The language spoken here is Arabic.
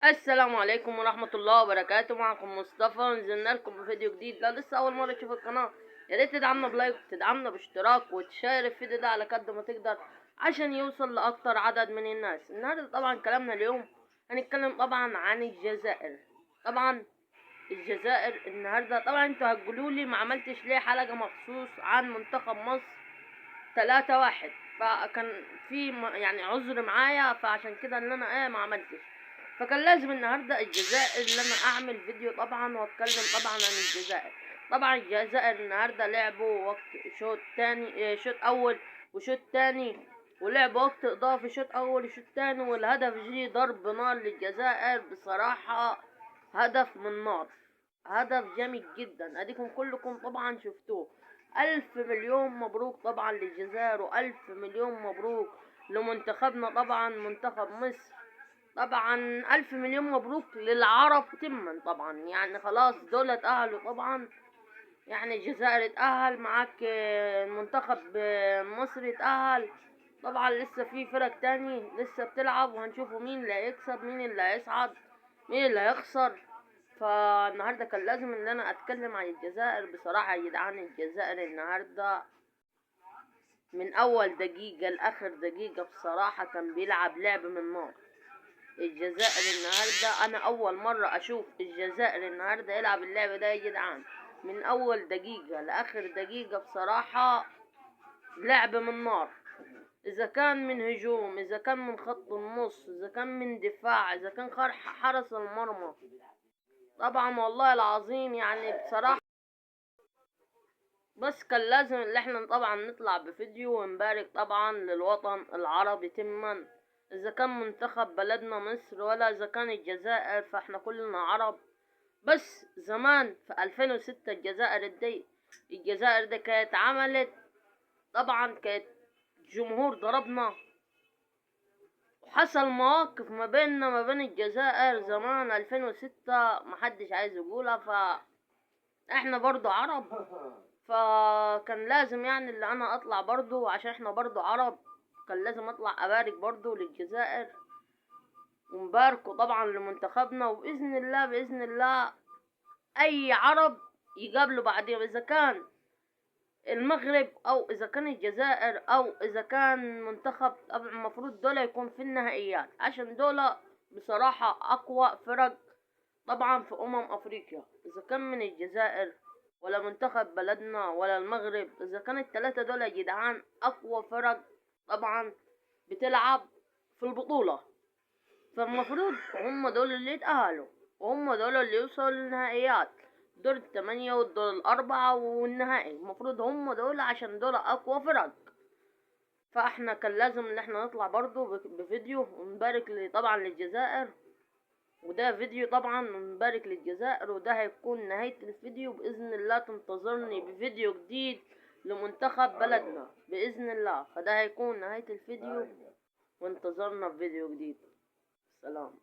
السلام عليكم ورحمة الله وبركاته. معكم مصطفى، نزلنا لكم بفيديو جديد. لو لسه أول مرة تشوف القناة يا ريت تدعمنا بلايك وتدعمنا باشتراك وتشارك الفيديو ده على قد ما تقدر عشان يوصل لأكتر عدد من الناس. النهاردة طبعا كلامنا اليوم هنتكلم طبعا عن الجزائر. طبعا الجزائر النهاردة طبعا انتوا هتقولولي ما عملتش ليه حلقة مخصوص عن منتخب مصر 3-1، فكان في يعني عذر معايا، فعشان كده ان انا ما عملتش. فكان لازم النهارده الجزائر اللي انا اعمل فيديو طبعا واتكلم طبعا عن الجزائر. طبعا الجزائر النهارده لعبوا وقت شوط تاني، شوط اول وشوط تاني، ولعبوا وقت اضافي شوط اول وشوط تاني، والهدف جه ضرب نار للجزائر. بصراحة هدف من نار، هدف جامد جدا، اديكم كلكم طبعا شفتوه. 1000 مليون مبروك طبعا للجزائر، و1000 مليون مبروك لمنتخبنا طبعا منتخب مصر. طبعا 1000 مليون مبروك للعرب تما. طبعا يعني خلاص دول اتأهلوا طبعا، يعني الجزائر اتأهل معاك، منتخب مصر اتأهل. طبعا لسه في فرق تاني لسه بتلعب، وهنشوفوا مين اللي هيكسب، مين اللي هيصعد، مين اللي هيخسر. فالنهارده كان لازم ان انا اتكلم عن الجزائر. بصراحة يا جدعان الجزائر النهارده من اول دقيقة لاخر دقيقة بصراحة كان بيلعب لعب من نار. الجزائر النهاردة انا اول مرة اشوف الجزائر النهاردة يلعب اللعب ده يا جدعان، من اول دقيقة لاخر دقيقة بصراحة لعب من نار. اذا كان من هجوم، اذا كان من خط النص، اذا كان من دفاع، اذا كان حرس المرمى. طبعا والله العظيم يعني بصراحة بس كان لازم ان احنا طبعا نطلع بفيديو ونبارك طبعا للوطن العربي تما. اذا كان منتخب بلدنا مصر ولا اذا كان الجزائر، فاحنا كلنا عرب. بس زمان في 2006 الجزائر دي كانت عملت، طبعا كانت جمهور ضربنا، وحصل مواقف ما بيننا ما بين الجزائر زمان 2006 محدش عايز يقولها. فاحنا برضو عرب، فكان لازم يعني اللي انا اطلع برضو عشان احنا برضو عرب. كان لازم اطلع ابارك برضو للجزائر، ونباركوا طبعا لمنتخبنا. وباذن الله باذن الله اي عرب يقابلوا بعدين، اذا كان المغرب او اذا كان الجزائر او اذا كان منتخب، طبعا المفروض دول يكون في النهائيات عشان دول بصراحة اقوى فرق طبعا في افريقيا. اذا كان من الجزائر ولا منتخب بلدنا ولا المغرب، اذا كان التلاتة دول يا جدعان اقوى فرق طبعا بتلعب في البطولة. فالمفروض هم دول اللي يتأهلوا، وهم دول اللي يوصلوا للنهائيات، دور الثمانية والدور الأربعة والنهائي. المفروض هم دول عشان دول أقوى فرق. فاحنا كان لازم ان احنا نطلع برضو بفيديو ونبارك طبعا للجزائر. وده فيديو طبعا نبارك للجزائر، وده هيكون نهاية الفيديو. بإذن الله تنتظرني بفيديو جديد لمنتخب بلدنا بإذن الله. فده هيكون نهاية الفيديو، وانتظرنا بفيديو جديد. سلام.